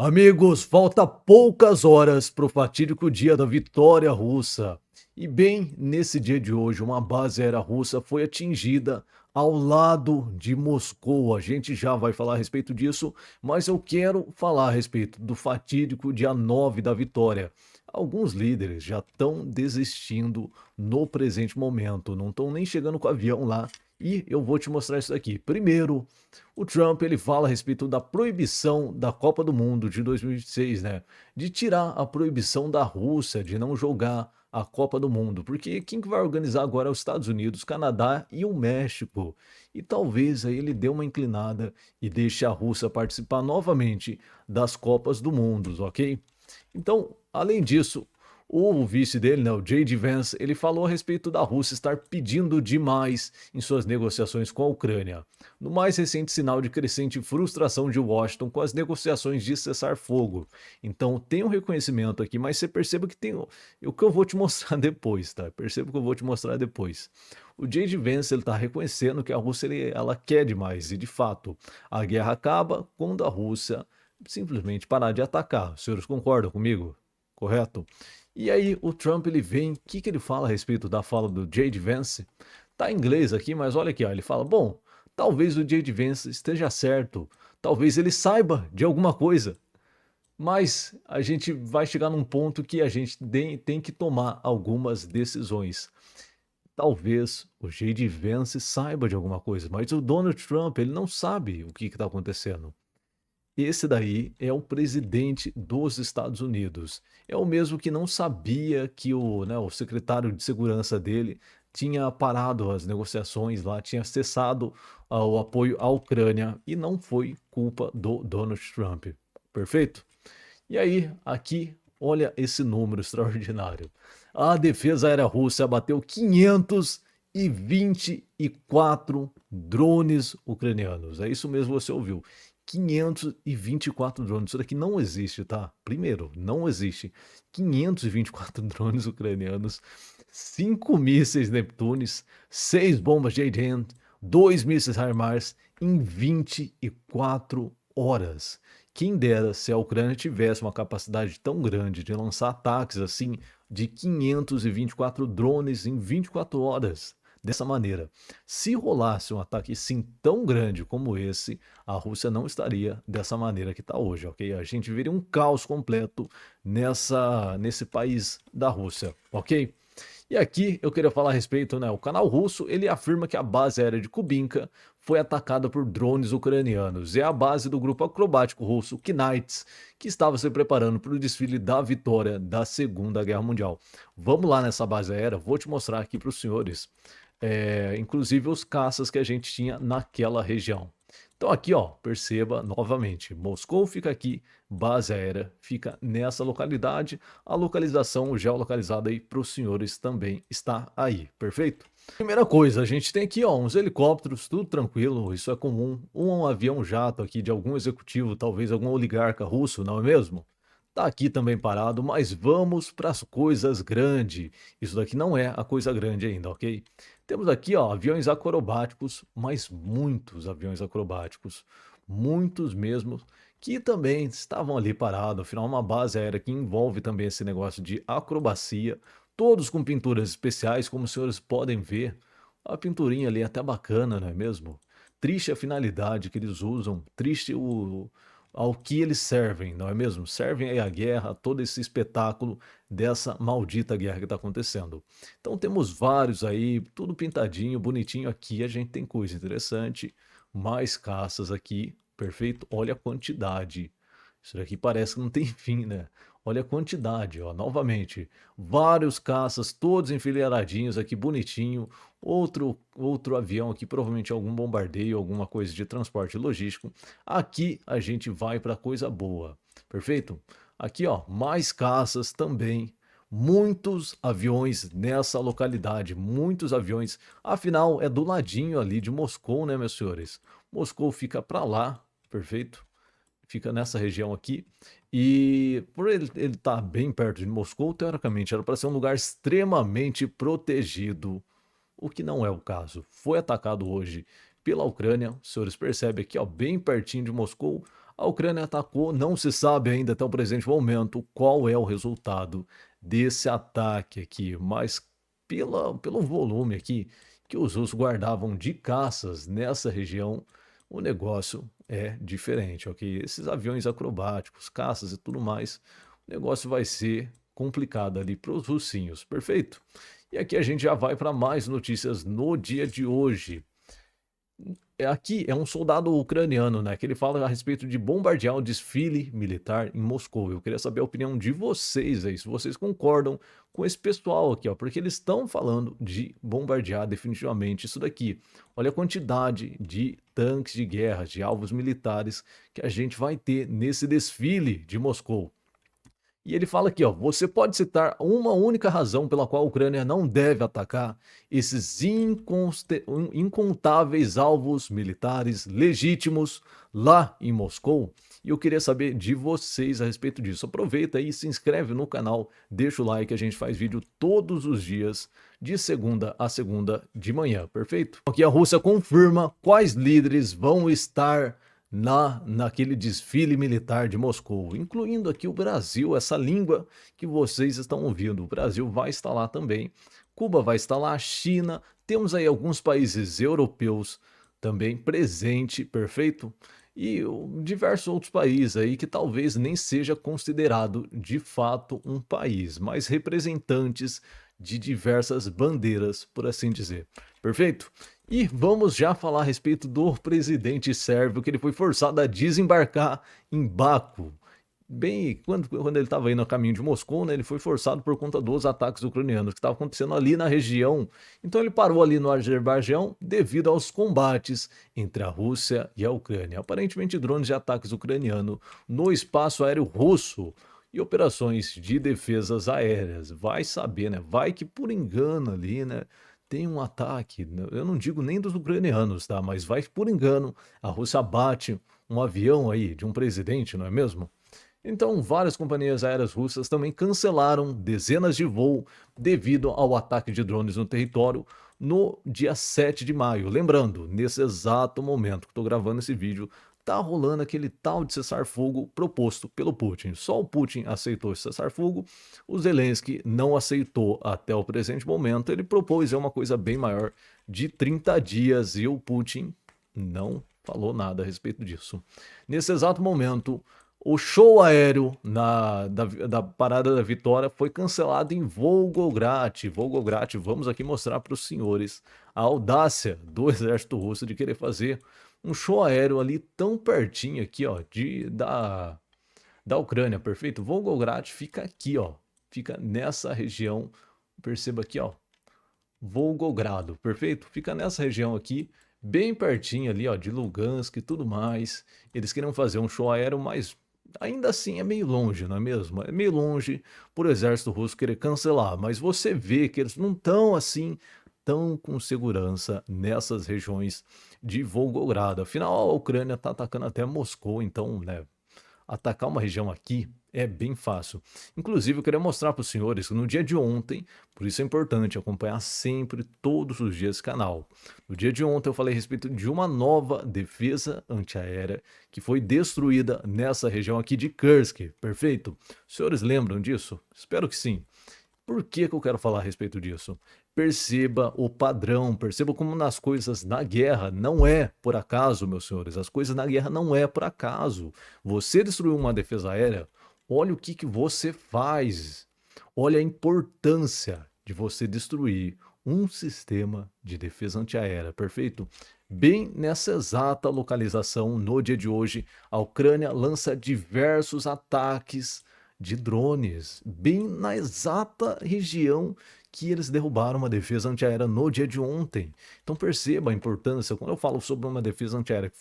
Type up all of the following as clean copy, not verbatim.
Amigos, falta poucas horas para o fatídico dia da vitória russa. E bem nesse dia de hoje, uma base aérea russa foi atingida ao lado de Moscou. A gente já vai falar a respeito disso, mas eu quero falar a respeito do fatídico dia 9 da vitória. Alguns líderes já estão desistindo no presente momento, não estão nem chegando com o avião lá. E eu vou te mostrar isso aqui. Primeiro, o Trump ele fala a respeito da proibição da Copa do Mundo de 2026, né? De tirar a proibição da Rússia de não jogar a Copa do Mundo, porque quem que vai organizar agora é os Estados Unidos, Canadá e o México. E talvez aí ele dê uma inclinada e deixe a Rússia participar novamente das Copas do Mundo, ok? Então, além disso, o vice dele, né, o J.D. Vance, ele falou a respeito da Rússia estar pedindo demais em suas negociações com a Ucrânia, no mais recente sinal de crescente frustração de Washington com as negociações de cessar-fogo. Então, tem um reconhecimento aqui, mas você perceba que tem o que eu vou te mostrar depois, tá? Perceba que eu vou te mostrar depois. O J.D. Vance ele está reconhecendo que a Rússia ela quer demais e, de fato, a guerra acaba quando a Rússia simplesmente parar de atacar. Os senhores concordam comigo? Correto? E aí o Trump ele vem, o que ele fala a respeito da fala do J.D. Vance? Tá em inglês aqui, mas olha aqui, ó, ele fala, bom, talvez o J.D. Vance esteja certo, talvez ele saiba de alguma coisa, mas a gente vai chegar num ponto que a gente tem que tomar algumas decisões. Talvez o J.D. Vance saiba de alguma coisa, mas o Donald Trump ele não sabe o que está acontecendo. Esse daí é o presidente dos Estados Unidos. É o mesmo que não sabia que o secretário de segurança dele tinha parado as negociações lá, tinha cessado o apoio à Ucrânia e não foi culpa do Donald Trump. Perfeito? E aí, aqui, olha esse número extraordinário. A defesa aérea russa abateu 524 drones ucranianos. É isso mesmo que você ouviu. 524 drones. Isso daqui não existe, tá? Primeiro, não existe. 524 drones ucranianos, 5 mísseis Neptunes, 6 bombas J-10, 2 mísseis HIMARS em 24 horas. Quem dera se a Ucrânia tivesse uma capacidade tão grande de lançar ataques assim de 524 drones em 24 horas. Dessa maneira, se rolasse um ataque assim tão grande como esse, a Rússia não estaria dessa maneira que está hoje, ok? A gente viria um caos completo nesse país da Rússia, ok? E aqui eu queria falar a respeito, né? O canal russo ele afirma que a base aérea de Kubinka foi atacada por drones ucranianos. É a base do grupo acrobático russo Knights, que estava se preparando para o desfile da vitória da Segunda Guerra Mundial. Vamos lá nessa base aérea, vou te mostrar aqui para os senhores, inclusive os caças que a gente tinha naquela região. Então aqui, ó, perceba novamente, Moscou fica aqui, base aérea fica nessa localidade, a localização geolocalizada aí para os senhores também está aí, perfeito? Primeira coisa, a gente tem aqui ó, uns helicópteros, tudo tranquilo, isso é comum, um avião jato aqui de algum executivo, talvez algum oligarca russo, não é mesmo? Tá aqui também parado, mas vamos para as coisas grandes. Isso daqui não é a coisa grande ainda, ok? Temos aqui, ó, aviões acrobáticos, mas muitos aviões acrobáticos, muitos mesmo, que também estavam ali parados. Afinal, uma base aérea que envolve também esse negócio de acrobacia, todos com pinturas especiais, como os senhores podem ver. A pinturinha ali é até bacana, não é mesmo? Triste a finalidade que eles usam, triste ao que eles servem, não é mesmo? Servem aí a guerra, todo esse espetáculo dessa maldita guerra que está acontecendo. Então temos vários aí, tudo pintadinho, bonitinho. Aqui a gente tem coisa interessante, mais caças aqui, perfeito? Olha a quantidade. Isso daqui parece que não tem fim, né? Olha a quantidade, ó, novamente, vários caças, todos enfileiradinhos aqui, bonitinho. Outro avião aqui, provavelmente algum bombardeio, alguma coisa de transporte logístico. Aqui a gente vai para coisa boa, perfeito? Aqui, ó, mais caças também. Muitos aviões nessa localidade, muitos aviões. Afinal, é do ladinho ali de Moscou, né, meus senhores? Moscou fica para lá, perfeito? Fica nessa região aqui. E por ele estar bem perto de Moscou, teoricamente era para ser um lugar extremamente protegido, o que não é o caso. Foi atacado hoje pela Ucrânia, os senhores percebem aqui, ó, bem pertinho de Moscou, A Ucrânia atacou, não se sabe ainda até o presente momento qual é o resultado desse ataque aqui, mas pelo volume aqui que os russos guardavam de caças nessa região, o negócio é diferente, ok? Esses aviões acrobáticos, caças e tudo mais, o negócio vai ser complicado ali para os russinhos, perfeito? E aqui a gente já vai para mais notícias no dia de hoje. Aqui é um soldado ucraniano, né, que ele fala a respeito de bombardear o desfile militar em Moscou. Eu queria saber a opinião de vocês aí, se vocês concordam com esse pessoal aqui, ó, porque eles estão falando de bombardear definitivamente isso daqui. Olha a quantidade de tanques de guerra, de alvos militares que a gente vai ter nesse desfile de Moscou. E ele fala aqui, ó, você pode citar uma única razão pela qual a Ucrânia não deve atacar esses incontáveis alvos militares legítimos lá em Moscou? E eu queria saber de vocês a respeito disso. Aproveita aí, se inscreve no canal, deixa o like, a gente faz vídeo todos os dias, de segunda a segunda de manhã, perfeito? Aqui a Rússia confirma quais líderes vão estar naquele desfile militar de Moscou, incluindo aqui o Brasil, essa língua que vocês estão ouvindo. O Brasil vai estar lá também, Cuba vai estar lá, a China, temos aí alguns países europeus também presente, perfeito? E diversos outros países aí que talvez nem seja considerado de fato um país, mas representantes de diversas bandeiras, por assim dizer. Perfeito? E vamos já falar a respeito do presidente sérvio, que ele foi forçado a desembarcar em Baku. Bem, quando ele estava indo a caminho de Moscou, né, ele foi forçado por conta dos ataques ucranianos que estavam acontecendo ali na região. Então ele parou ali no Azerbaijão devido aos combates entre a Rússia e a Ucrânia. Aparentemente drones de ataques ucranianos no espaço aéreo russo e operações de defesas aéreas. Vai saber, né? Vai que por engano ali, né? Tem um ataque, eu não digo nem dos ucranianos, tá? Mas vai que por engano a Rússia bate um avião aí de um presidente, não é mesmo? Então, várias companhias aéreas russas também cancelaram dezenas de voos devido ao ataque de drones no território no dia 7 de maio. Lembrando, nesse exato momento que estou gravando esse vídeo, tá rolando aquele tal de cessar-fogo proposto pelo Putin. Só o Putin aceitou esse cessar-fogo, o Zelensky não aceitou até o presente momento. Ele propôs uma coisa bem maior de 30 dias e o Putin não falou nada a respeito disso. Nesse exato momento, o show aéreo da Parada da Vitória foi cancelado em Volgograd. Volgograd, vamos aqui mostrar para os senhores a audácia do exército russo de querer fazer um show aéreo ali tão pertinho aqui, ó, da Ucrânia, perfeito? Volgograd fica aqui, ó, fica nessa região, perceba aqui, ó, Volgogrado, perfeito? Fica nessa região aqui, bem pertinho ali, ó, de Lugansk e tudo mais. Eles queriam fazer um show aéreo, mas ainda assim é meio longe, não é mesmo? É meio longe por o exército russo querer cancelar, mas você vê que eles não estão assim tão com segurança nessas regiões de Volgogrado. Afinal, a Ucrânia está atacando até Moscou, então, né, atacar uma região aqui é bem fácil. Inclusive, eu queria mostrar para os senhores que no dia de ontem, por isso é importante acompanhar sempre, todos os dias, esse canal. No dia de ontem eu falei a respeito de uma nova defesa antiaérea que foi destruída nessa região aqui de Kursk, perfeito? Os senhores lembram disso? Espero que sim. Por que eu quero falar a respeito disso? Perceba o padrão, perceba como nas coisas na guerra não é por acaso, meus senhores. As coisas na guerra não é por acaso. Você destruiu uma defesa aérea, olha o que você faz. Olha a importância de você destruir um sistema de defesa antiaérea, perfeito? Bem nessa exata localização, no dia de hoje, a Ucrânia lança diversos ataques de drones, bem na exata região que eles derrubaram uma defesa antiaérea no dia de ontem. Então perceba a importância, quando eu falo sobre uma defesa antiaérea que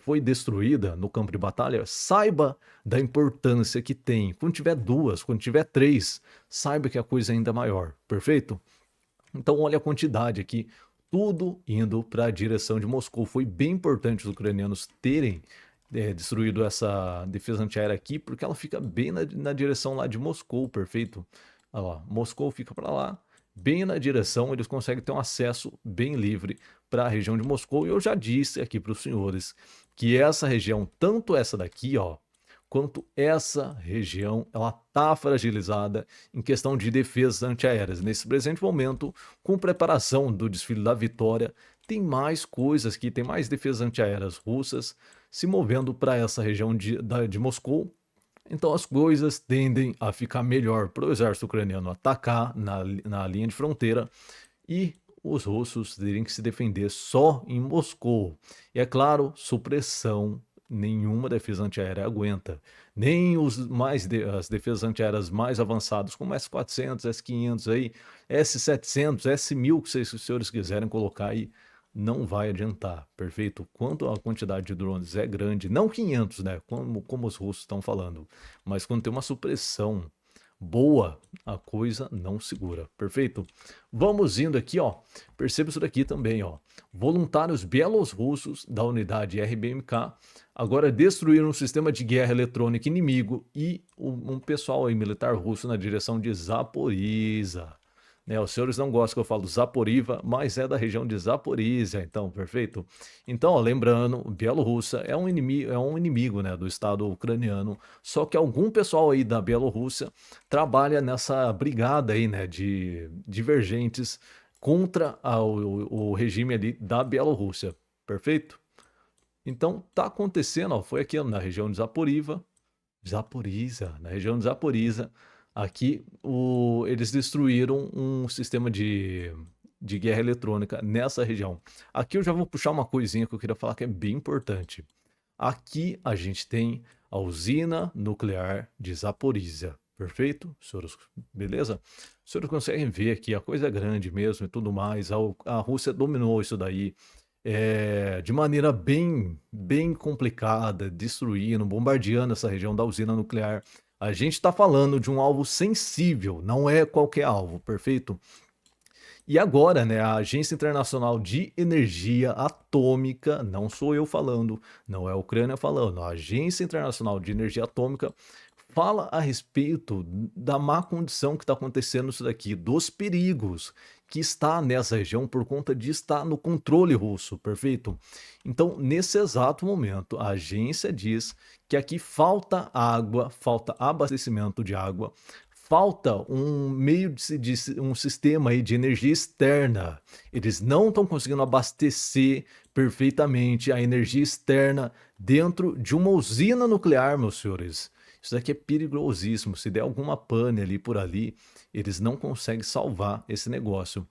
foi destruída no campo de batalha, saiba da importância que tem. Quando tiver duas, quando tiver três, saiba que a coisa é ainda maior, perfeito? Então olha a quantidade aqui, tudo indo para a direção de Moscou. Foi bem importante os ucranianos terem destruído essa defesa antiaérea aqui, porque ela fica bem na direção lá de Moscou, perfeito? Olha lá, Moscou fica para lá, bem na direção, eles conseguem ter um acesso bem livre para a região de Moscou. E eu já disse aqui para os senhores que essa região, tanto essa daqui, ó, quanto essa região, ela tá fragilizada em questão de defesas antiaéreas. Nesse presente momento, com preparação do desfile da vitória, tem mais coisas que tem mais defesas antiaéreas russas se movendo para essa região de Moscou. Então as coisas tendem a ficar melhor para o exército ucraniano atacar na linha de fronteira e os russos terem que se defender só em Moscou. E é claro, supressão, nenhuma defesa antiaérea aguenta. Nem as defesas antiaéreas mais avançadas, como S-400, S-500 aí, S-700, S-1000, que vocês, os senhores quiserem colocar aí, não vai adiantar, perfeito? Quanto a quantidade de drones é grande, não 500, né, como os russos estão falando, mas quando tem uma supressão boa, a coisa não segura, perfeito? Vamos indo aqui, ó, perceba isso daqui também, ó, voluntários bielorrussos da unidade RBMK agora destruíram um sistema de guerra eletrônica inimigo e um pessoal aí militar russo na direção de Zaporizhzhia. Né, os senhores não gostam que eu falo Zaporiva, mas é da região de Zaporizhzhia, então, perfeito? Então, ó, lembrando, Bielorrússia é um inimigo, né, do Estado ucraniano, só que algum pessoal aí da Bielorrússia trabalha nessa brigada aí, né, de divergentes contra o regime ali da Bielorrússia, perfeito? Então, tá acontecendo, ó, foi aqui na região de Zaporizhzhia, na região de Zaporizhzia, aqui eles destruíram um sistema de guerra eletrônica nessa região. Aqui eu já vou puxar uma coisinha que eu queria falar que é bem importante. Aqui a gente tem a usina nuclear de Zaporizhzia, perfeito? Senhores, beleza? Os senhores conseguem ver aqui, a coisa é grande mesmo e tudo mais. A Rússia dominou isso daí de maneira bem complicada, destruindo, bombardeando essa região da usina nuclear. A gente está falando de um alvo sensível, não é qualquer alvo, perfeito? E agora, né, a Agência Internacional de Energia Atômica, não sou eu falando, não é a Ucrânia falando, a Agência Internacional de Energia Atômica fala a respeito da má condição que está acontecendo isso daqui, dos perigos que está nessa região por conta de estar no controle russo, perfeito? Então, nesse exato momento, a agência diz que aqui falta água, falta abastecimento de água, falta um meio um sistema aí de energia externa. Eles não estão conseguindo abastecer perfeitamente a energia externa dentro de uma usina nuclear, meus senhores. Isso daqui é perigosíssimo. Se der alguma pane ali por ali, eles não conseguem salvar esse negócio.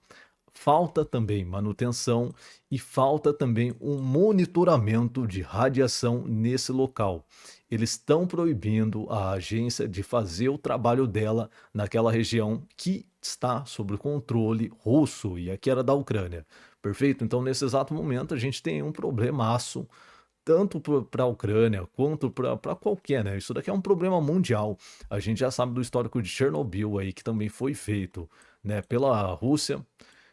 Falta também manutenção e falta também um monitoramento de radiação nesse local. Eles estão proibindo a agência de fazer o trabalho dela naquela região que está sob controle russo e aqui era da Ucrânia. Perfeito? Então, nesse exato momento, a gente tem um problemaço tanto para a Ucrânia quanto para qualquer, né? Isso daqui é um problema mundial. A gente já sabe do histórico de Chernobyl aí, que também foi feito, né, pela Rússia.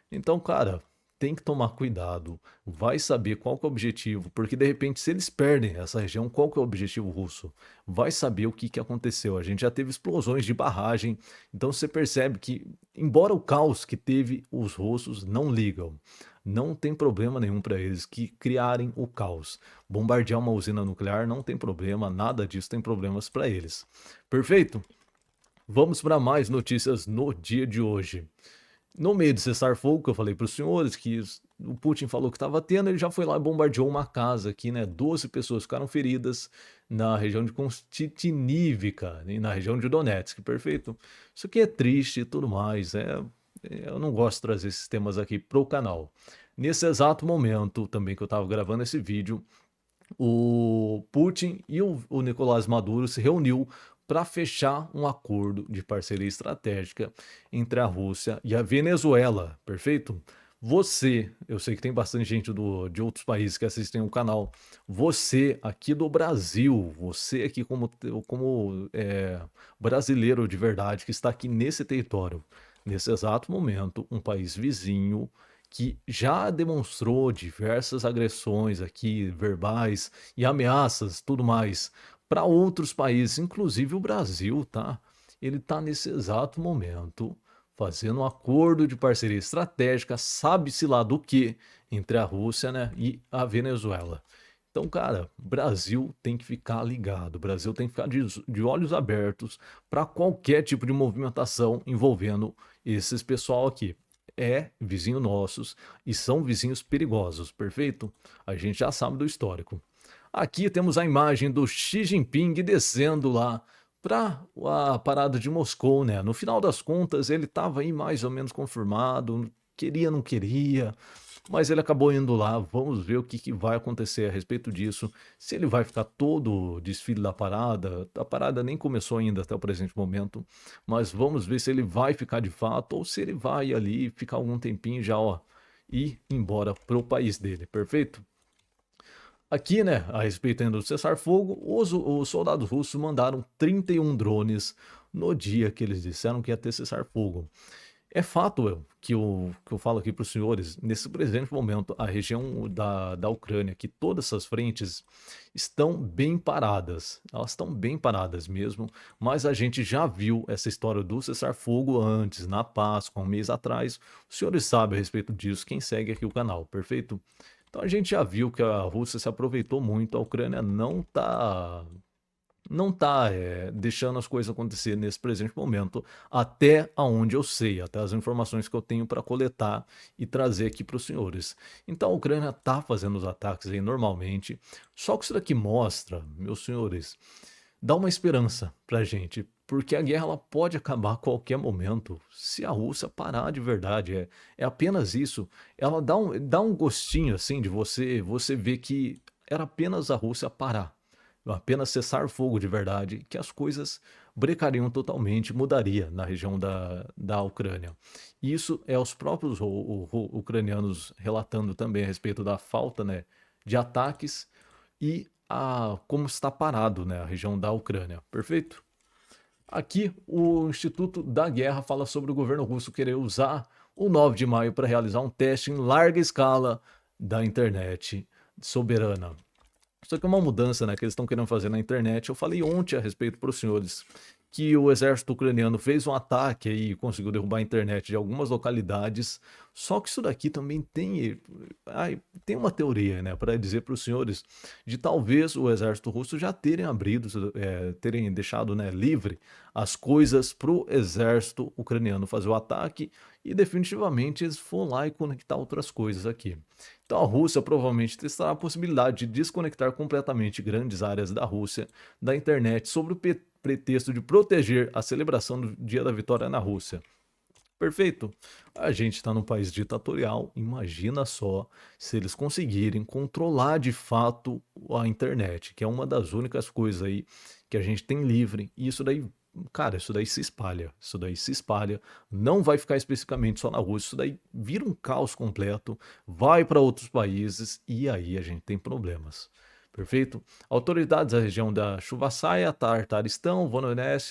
Então, cara, tem que tomar cuidado, vai saber qual que é o objetivo, porque de repente, se eles perdem essa região, qual que é o objetivo russo? Vai saber o que que aconteceu. A gente já teve explosões de barragem, então você percebe que, embora o caos que teve, os russos não ligam. Não tem problema nenhum para eles que criarem o caos. Bombardear uma usina nuclear não tem problema, nada disso tem problemas para eles. Perfeito? Vamos para mais notícias no dia de hoje. No meio de cessar-fogo, que eu falei para os senhores que o Putin falou que estava tendo, ele já foi lá e bombardeou uma casa aqui, né? 12 pessoas ficaram feridas na região de Konstantinivka, na região de Donetsk, perfeito? Isso aqui é triste e tudo mais, eu não gosto de trazer esses temas aqui pro canal. Nesse exato momento, também que eu estava gravando esse vídeo, o Putin e o Nicolás Maduro se reuniu para fechar um acordo de parceria estratégica entre a Rússia e a Venezuela, perfeito? Você, eu sei que tem bastante gente de outros países que assistem o canal, você aqui do Brasil, você aqui como brasileiro de verdade que está aqui nesse território, nesse exato momento, um país vizinho que já demonstrou diversas agressões aqui, verbais e ameaças, tudo mais, para outros países, inclusive o Brasil, tá? Ele está nesse exato momento fazendo um acordo de parceria estratégica, sabe-se lá do que, entre a Rússia, né, e a Venezuela. Então, cara, o Brasil tem que ficar ligado, o Brasil tem que ficar de olhos abertos para qualquer tipo de movimentação envolvendo esses pessoal aqui. É vizinho nossos e são vizinhos perigosos, perfeito? A gente já sabe do histórico. Aqui temos a imagem do Xi Jinping descendo lá para a parada de Moscou, né? No final das contas, ele estava aí mais ou menos confirmado, queria, não queria, mas ele acabou indo lá. Vamos ver o que, que vai acontecer a respeito disso. Se ele vai ficar todo o desfile da parada, a parada nem começou ainda até o presente momento, mas vamos ver se ele vai ficar de fato ou se ele vai ali ficar algum tempinho já, ó, e ir embora pro país dele, perfeito? Aqui, né, a respeito ainda do cessar-fogo, os soldados russos mandaram 31 drones no dia que eles disseram que ia ter cessar-fogo. É fato que eu falo aqui para os senhores, nesse presente momento, a região da Ucrânia, que todas essas frentes estão bem paradas, elas estão bem paradas mesmo, mas a gente já viu essa história do cessar-fogo antes, na Páscoa, um mês atrás. Os senhores sabem a respeito disso, quem segue aqui o canal, perfeito? Então a gente já viu que a Rússia se aproveitou muito, a Ucrânia não tá deixando as coisas acontecer nesse presente momento, até aonde eu sei, até as informações que eu tenho para coletar e trazer aqui para os senhores. Então a Ucrânia está fazendo os ataques aí normalmente, só que isso daqui mostra, meus senhores, dá uma esperança para a gente, porque a guerra ela pode acabar a qualquer momento se a Rússia parar de verdade. É apenas isso. Ela dá um gostinho assim de você ver que era apenas a Rússia parar, apenas cessar fogo de verdade, que as coisas brecariam totalmente, mudaria na região da Ucrânia. Isso é os próprios ucranianos relatando também a respeito da falta, né, de ataques e como está parado, né, a região da Ucrânia. Perfeito? Aqui, o Instituto da Guerra fala sobre o governo russo querer usar o 9 de maio para realizar um teste em larga escala da internet soberana. Isso aqui é uma mudança, né, que eles estão querendo fazer na internet. Eu falei ontem a respeito para os senhores que o exército ucraniano fez um ataque e conseguiu derrubar a internet de algumas localidades. Só que isso daqui também tem uma teoria, né, para dizer para os senhores de talvez o exército russo já terem abrido, terem deixado, né, livre as coisas para o exército ucraniano fazer o ataque e definitivamente eles foram lá e conectar outras coisas aqui. Então a Rússia provavelmente testará a possibilidade de desconectar completamente grandes áreas da Rússia da internet sobre o pretexto de proteger a celebração do Dia da Vitória na Rússia. Perfeito? A gente está num país ditatorial, imagina só se eles conseguirem controlar de fato a internet, que é uma das únicas coisas aí que a gente tem livre, e isso daí, cara, isso daí se espalha, não vai ficar especificamente só na Rússia, isso daí vira um caos completo, vai para outros países e aí a gente tem problemas. Perfeito? Autoridades da região da Chuvassaia, Tartaristão, Voronezh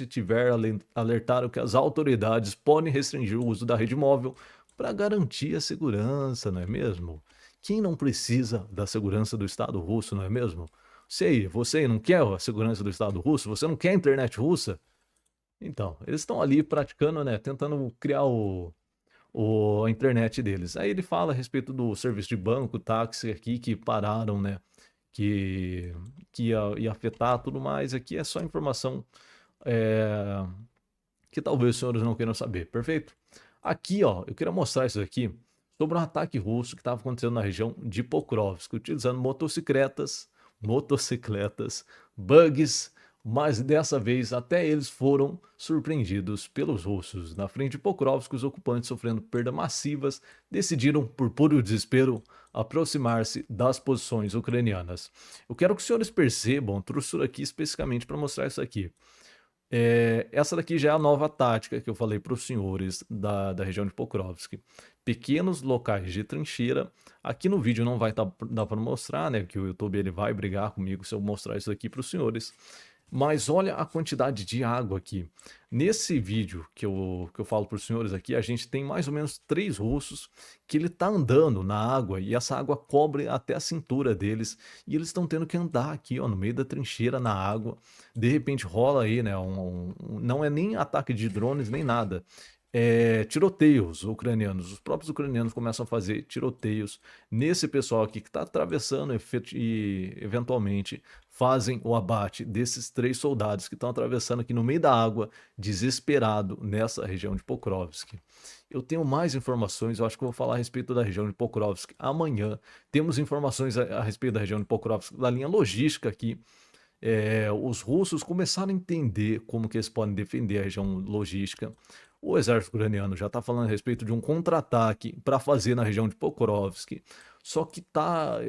alertaram que as autoridades podem restringir o uso da rede móvel para garantir a segurança, não é mesmo? Quem não precisa da segurança do Estado russo, não é mesmo? Você não quer a segurança do Estado russo? Você não quer a internet russa? Então, eles estão ali praticando, né, tentando criar a internet deles. Aí ele fala a respeito do serviço de banco, táxi aqui que pararam, né, que, que ia afetar tudo mais. Aqui é só informação é, que talvez os senhores não queiram saber, perfeito? Aqui, ó, eu queria mostrar isso aqui sobre um ataque russo que estava acontecendo na região de Pokrovsk, utilizando motocicletas, bugs, mas dessa vez até eles foram surpreendidos pelos russos. Na frente de Pokrovsk, os ocupantes, sofrendo perdas massivas, decidiram, por puro desespero, aproximar-se das posições ucranianas. Eu quero que os senhores percebam, trouxe isso aqui especificamente para mostrar isso aqui. Essa daqui já é a nova tática que eu falei para os senhores da região de Pokrovsk. Pequenos locais de trincheira. Aqui no vídeo não vai dar para mostrar, né? Que o YouTube ele vai brigar comigo se eu mostrar isso aqui para os senhores. Mas olha a quantidade de água aqui. Nesse vídeo que eu falo para os senhores aqui, a gente tem mais ou menos 3 russos que ele tá andando na água e essa água cobre até a cintura deles e eles estão tendo que andar aqui, ó, no meio da trincheira na água. De repente rola aí, né? Não é nem ataque de drones nem nada. tiroteios ucranianos. Os próprios ucranianos começam a fazer tiroteios nesse pessoal aqui que está atravessando e eventualmente fazem o abate desses 3 soldados que estão atravessando aqui no meio da água, desesperado, nessa região de Pokrovsk. Eu tenho mais informações, eu acho que eu vou falar a respeito da região de Pokrovsk amanhã. Temos informações a respeito da região de Pokrovsk, da linha logística aqui. Os russos começaram a entender como que eles podem defender a região logística. O exército ucraniano já está falando a respeito de um contra-ataque para fazer na região de Pokrovsk. Só que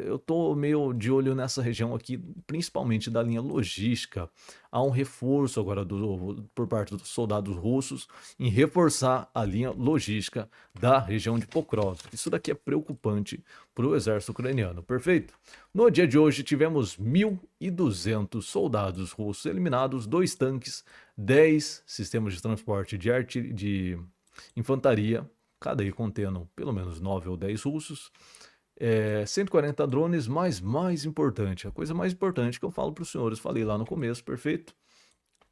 eu tô meio de olho nessa região aqui, principalmente da linha logística. Há um reforço agora por parte dos soldados russos em reforçar a linha logística da região de Pokrovsk. Isso daqui é preocupante para o exército ucraniano, perfeito? No dia de hoje tivemos 1.200 soldados russos eliminados, 2 tanques, 10 sistemas de transporte de infantaria, cada aí contendo pelo menos 9 ou 10 russos, 140 drones, mas mais importante, a coisa mais importante que eu falo para os senhores, falei lá no começo, perfeito?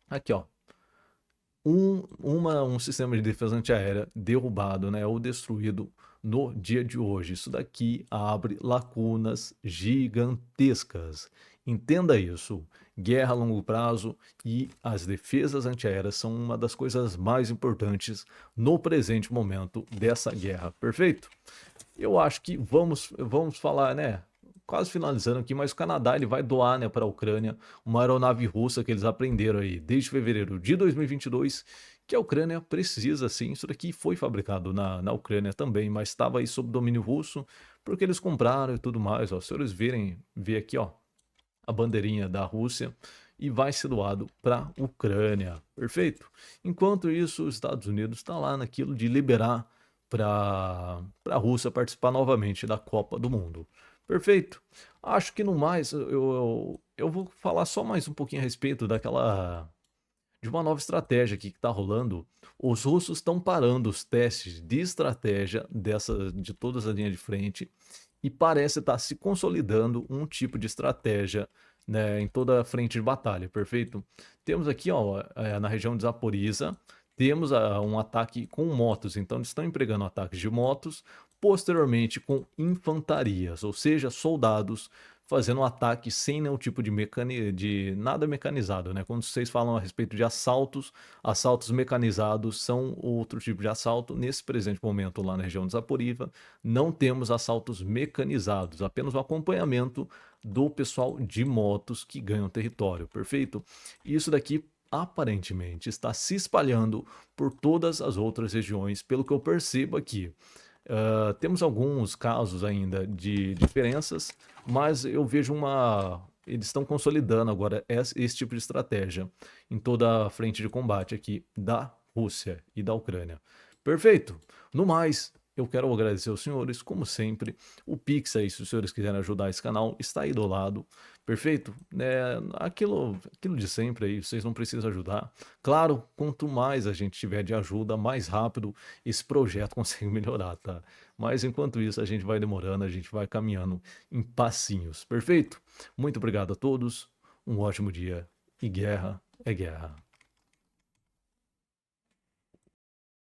Aqui, ó, um sistema de defesa antiaérea derrubado, né, ou destruído no dia de hoje. Isso daqui abre lacunas gigantescas. Entenda isso. Guerra a longo prazo e as defesas antiaéreas são uma das coisas mais importantes no presente momento dessa guerra. Perfeito? Eu acho que vamos falar, né? Quase finalizando aqui, mas o Canadá ele vai doar, né, para a Ucrânia uma aeronave russa que eles aprenderam aí desde fevereiro de 2022, que a Ucrânia precisa sim. Isso daqui foi fabricado na Ucrânia também, mas estava aí sob domínio russo, porque eles compraram e tudo mais. Ó, se vocês ver aqui, ó, a bandeirinha da Rússia e vai ser doado para a Ucrânia, perfeito? Enquanto isso, os Estados Unidos está lá naquilo de liberar para a Rússia participar novamente da Copa do Mundo. Perfeito. Acho que no mais eu vou falar só mais um pouquinho a respeito de uma nova estratégia aqui que está rolando. Os russos estão parando os testes de estratégia de todas as linhas de frente e parece estar se consolidando um tipo de estratégia, né, em toda a frente de batalha, perfeito? Temos aqui, ó, na região de Zaporizhzhia, temos um ataque com motos, então eles estão empregando ataques de motos, posteriormente com infantarias, ou seja, soldados fazendo um ataque sem nenhum tipo de nada mecanizado, né? Quando vocês falam a respeito de assaltos, assaltos mecanizados são outro tipo de assalto. Nesse presente momento, lá na região de Zaporizhzhia, não temos assaltos mecanizados, apenas o acompanhamento do pessoal de motos que ganham território, perfeito? Isso daqui aparentemente está se espalhando por todas as outras regiões, pelo que eu percebo aqui. Temos alguns casos ainda de diferenças, mas eu vejo eles estão consolidando agora esse tipo de estratégia em toda a frente de combate aqui da Rússia e da Ucrânia. Perfeito? No mais, eu quero agradecer aos senhores, como sempre. O Pix aí, se os senhores quiserem ajudar esse canal, está aí do lado. Perfeito? Aquilo de sempre aí, vocês não precisam ajudar. Claro, quanto mais a gente tiver de ajuda, mais rápido esse projeto consegue melhorar, tá? Mas enquanto isso, a gente vai demorando, a gente vai caminhando em passinhos. Perfeito? Muito obrigado a todos, um ótimo dia e guerra é guerra.